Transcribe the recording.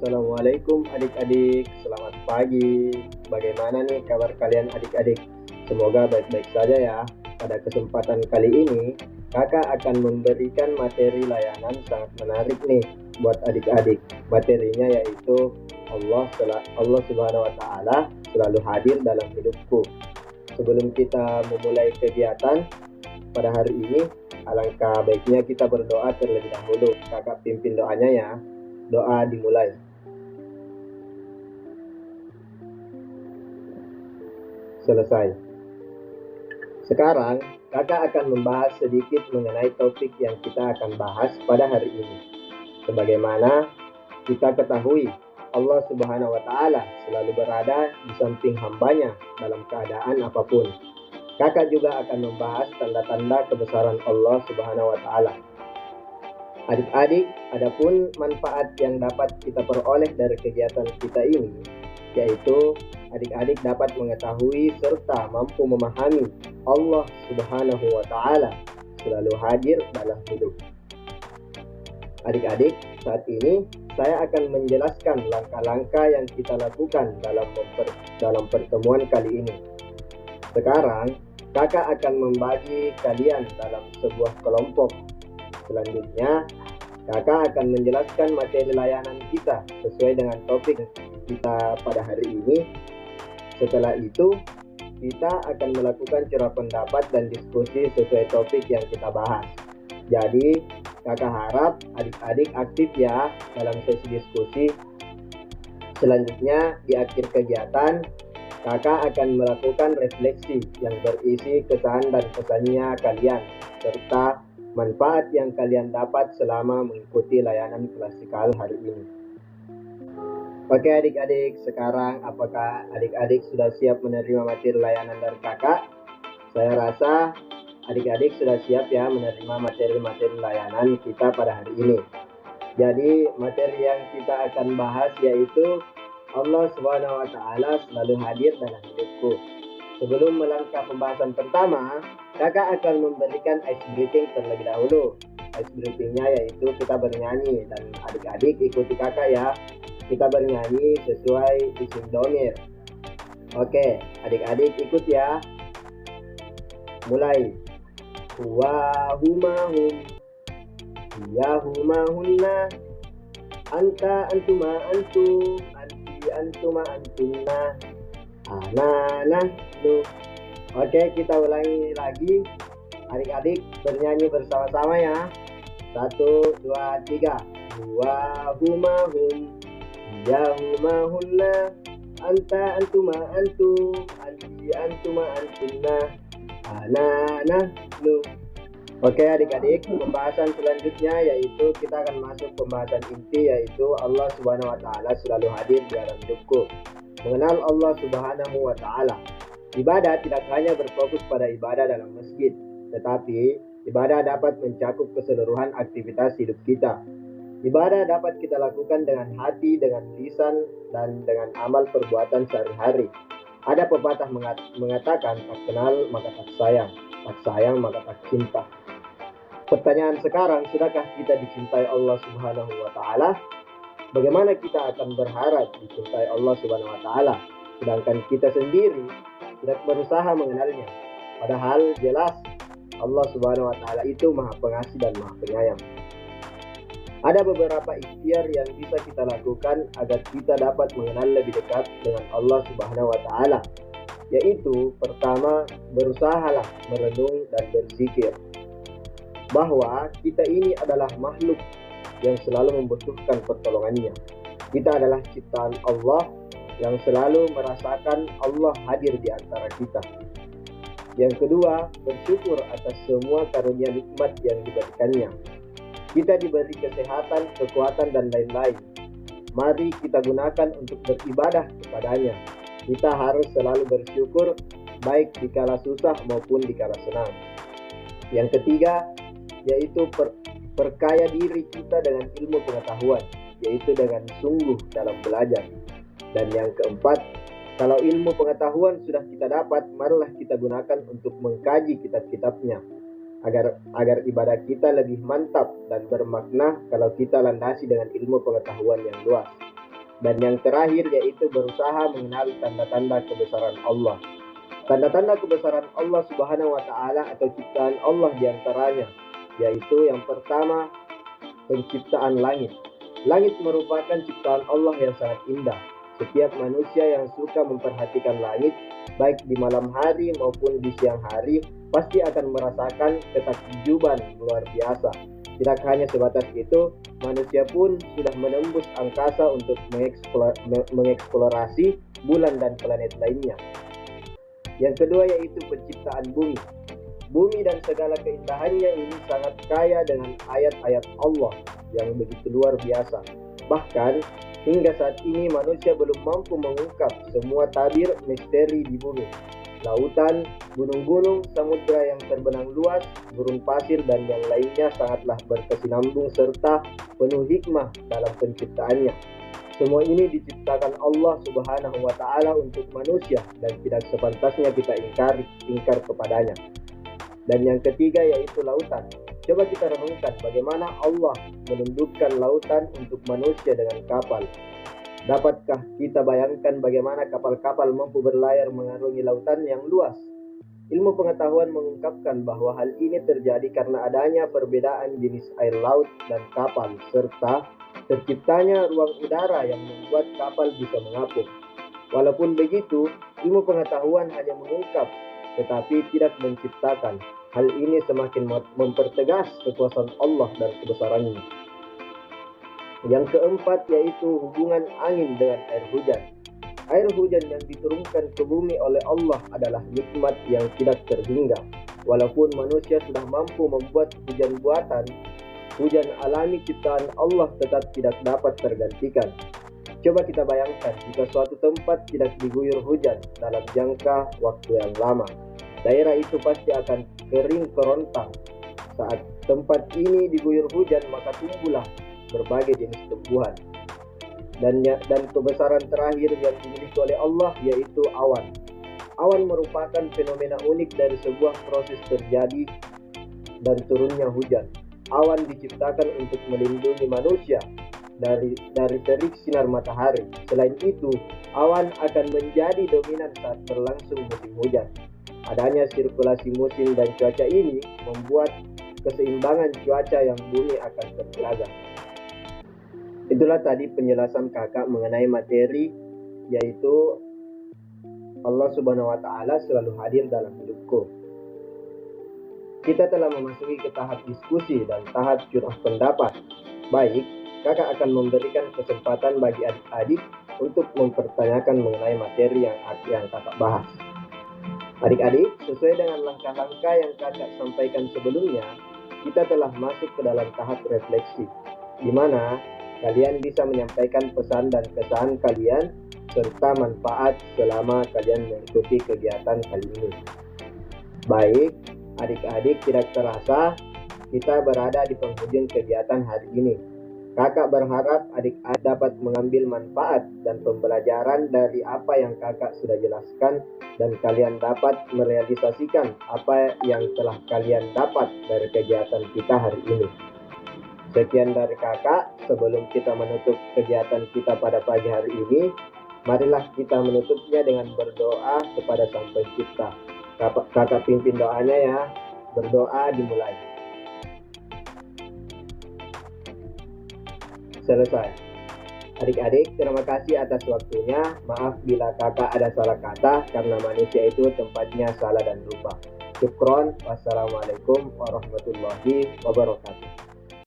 Assalamualaikum adik-adik, selamat pagi. Bagaimana nih kabar kalian adik-adik? Semoga baik-baik saja ya. Pada kesempatan kali ini, kakak akan memberikan materi layanan sangat menarik nih buat adik-adik. Materinya yaitu Allah Subhanahu wa Ta'ala selalu hadir dalam hidupku. Sebelum kita memulai kegiatan pada hari ini, alangkah baiknya kita berdoa terlebih dahulu. Kakak pimpin doanya ya. Doa dimulai. Selesai. Sekarang, kakak akan membahas sedikit mengenai topik yang kita akan bahas pada hari ini. Sebagaimana kita ketahui, Allah Subhanahu wa Ta'ala selalu berada di samping hambanya dalam keadaan apapun. Kakak juga akan membahas tanda-tanda kebesaran Allah Subhanahu wa Ta'ala. Adik-adik, adapun manfaat yang dapat kita peroleh dari kegiatan kita ini, yaitu adik-adik dapat mengetahui serta mampu memahami Allah Subhanahu wa Ta'ala selalu hadir dalam hidup. Adik-adik, saat ini saya akan menjelaskan langkah-langkah yang kita lakukan dalam pertemuan kali ini. Sekarang, kakak akan membagi kalian dalam sebuah kelompok. Selanjutnya, kakak akan menjelaskan materi layanan kita sesuai dengan topik kita pada hari ini. Setelah itu, kita akan melakukan curah pendapat dan diskusi sesuai topik yang kita bahas. Jadi, kakak harap adik-adik aktif ya dalam sesi diskusi. Selanjutnya, di akhir kegiatan, kakak akan melakukan refleksi yang berisi kesan dan pesannya kalian, serta manfaat yang kalian dapat selama mengikuti layanan klasikal hari ini. Oke adik-adik, sekarang apakah adik-adik sudah siap menerima materi layanan dari kakak? Saya rasa adik-adik sudah siap ya menerima materi-materi layanan kita pada hari ini. Jadi materi yang kita akan bahas yaitu Allah Subhanahu wa Ta'ala selalu hadir dalam hidupku. Sebelum melangkah pembahasan pertama, kakak akan memberikan ice breathing terlebih dahulu. Ice breathingnya yaitu kita bernyanyi dan adik-adik ikuti kakak ya. Kita bernyanyi sesuai isim dhamir. Oke, adik-adik ikut ya. Mulai. Huwa huma hum, hiya huma hunna, anta antuma antum, anti antuma antunna, ana nahnu. Oke, kita ulangi lagi. Adik-adik bernyanyi bersama-sama ya. 1, 2, 3. Huwa huma hum, hiya huma hunna, anta antuma antum, anti antuma antunna, ana nahnu. Oke adik-adik, pembahasan selanjutnya yaitu kita akan masuk pembahasan inti, yaitu Allah Subhanahu wa Ta'ala selalu hadir di dalam hidupku. Mengenal Allah Subhanahu wa Ta'ala. Ibadah tidak hanya berfokus pada ibadah dalam masjid, tetapi ibadah dapat mencakup keseluruhan aktivitas hidup kita. Ibadah dapat kita lakukan dengan hati, dengan lisan, dan dengan amal perbuatan sehari-hari. Ada pepatah mengatakan, tak kenal maka tak sayang maka tak cinta. Pertanyaan sekarang, sudahkah kita dicintai Allah Subhanahu wa Ta'ala? Bagaimana kita akan berharap dicintai Allah Subhanahu wa Ta'ala, sedangkan kita sendiri tidak berusaha mengenalnya? Padahal jelas Allah Subhanahu wa Ta'ala itu Maha Pengasih dan Maha Penyayang. Ada beberapa ikhtiar yang bisa kita lakukan agar kita dapat mengenal lebih dekat dengan Allah Subhanahu wa Ta'ala, yaitu pertama, berusahalah merenung dan berzikir bahwa kita ini adalah makhluk yang selalu membutuhkan pertolongannya. Kita adalah ciptaan Allah yang selalu merasakan Allah hadir di antara kita. Yang kedua, bersyukur atas semua karunia nikmat yang diberikannya. Kita diberi kesehatan, kekuatan, dan lain-lain. Mari kita gunakan untuk beribadah kepadanya. Kita harus selalu bersyukur, baik dikala susah maupun dikala senang. Yang ketiga, yaitu perkaya diri kita dengan ilmu pengetahuan, yaitu dengan sungguh dalam belajar. Dan yang keempat, kalau ilmu pengetahuan sudah kita dapat, marilah kita gunakan untuk mengkaji kitab-kitabnya, agar ibadah kita lebih mantap dan bermakna kalau kita landasi dengan ilmu pengetahuan yang luas. Dan yang terakhir yaitu berusaha mengenali tanda-tanda kebesaran Allah. Tanda-tanda kebesaran Allah Subhanahu wa Ta'ala atau ciptaan Allah diantaranya, yaitu yang pertama, penciptaan langit. Langit merupakan ciptaan Allah yang sangat indah. Setiap manusia yang suka memperhatikan langit, baik di malam hari maupun di siang hari, pasti akan merasakan ketakjuban luar biasa. Tidak hanya sebatas itu, manusia pun sudah menembus angkasa untuk mengeksplorasi bulan dan planet lainnya. Yang kedua yaitu penciptaan bumi. Bumi dan segala keindahannya ini sangat kaya dengan ayat-ayat Allah yang begitu luar biasa. Bahkan hingga saat ini manusia belum mampu mengungkap semua tabir misteri di bumi. Lautan, gunung-gunung, samudra yang terbenam luas, gurun pasir dan yang lainnya sangatlah berkesinambung serta penuh hikmah dalam penciptaannya. Semua ini diciptakan Allah Subhanahu wa Ta'ala untuk manusia dan tidak sepantasnya kita ingkar kepadanya. Dan yang ketiga yaitu lautan. Coba kita renungkan bagaimana Allah menundukkan lautan untuk manusia dengan kapal. Dapatkah kita bayangkan bagaimana kapal-kapal mampu berlayar mengarungi lautan yang luas? Ilmu pengetahuan mengungkapkan bahwa hal ini terjadi karena adanya perbedaan jenis air laut dan kapal, serta terciptanya ruang udara yang membuat kapal bisa mengapung. Walaupun begitu, ilmu pengetahuan hanya mengungkap, tetapi tidak menciptakan. Hal ini semakin mempertegas kekuasaan Allah dan kebesarannya. Yang keempat yaitu hubungan angin dengan air hujan. Air hujan yang diturunkan ke bumi oleh Allah adalah nikmat yang tidak terhingga. Walaupun manusia sudah mampu membuat hujan buatan, hujan alami ciptaan Allah tetap tidak dapat tergantikan. Coba kita bayangkan jika suatu tempat tidak diguyur hujan dalam jangka waktu yang lama. Daerah itu pasti akan kering kerontang. Saat tempat ini diguyur hujan, maka tumbuhlah berbagai jenis tumbuhan. Dan kebesaran terakhir yang dimiliki oleh Allah yaitu awan. Awan merupakan fenomena unik dari sebuah proses terjadi dan turunnya hujan. Awan diciptakan untuk melindungi manusia dari terik sinar matahari. Selain itu, awan akan menjadi dominan saat berlangsung musim hujan. Adanya sirkulasi musim dan cuaca ini membuat keseimbangan cuaca yang bumi akan terjaga. Itulah tadi penjelasan kakak mengenai materi, yaitu Allah Subhanahu wa Ta'ala selalu hadir dalam hidupku. Kita telah memasuki ke tahap diskusi dan tahap curah pendapat. Baik, kakak akan memberikan kesempatan bagi adik-adik untuk mempertanyakan mengenai materi yang kakak bahas. Adik-adik, sesuai dengan langkah-langkah yang kakak sampaikan sebelumnya, kita telah masuk ke dalam tahap refleksi, di mana kalian bisa menyampaikan pesan dan kesan kalian serta manfaat selama kalian mengikuti kegiatan kali ini. Baik, adik-adik, tidak terasa kita berada di penghujung kegiatan hari ini. Kakak berharap adik-adik dapat mengambil manfaat dan pembelajaran dari apa yang kakak sudah jelaskan dan kalian dapat merealisasikan apa yang telah kalian dapat dari kegiatan kita hari ini. Sekian dari kakak. Sebelum kita menutup kegiatan kita pada pagi hari ini, marilah kita menutupnya dengan berdoa kepada Sang Pencipta. Kakak pimpin doanya ya. Berdoa dimulai. Selesai. Adik-adik, terima kasih atas waktunya. Maaf bila kakak ada salah kata, karena manusia itu tempatnya salah dan lupa. Syukron. Wassalamualaikum warahmatullahi wabarakatuh.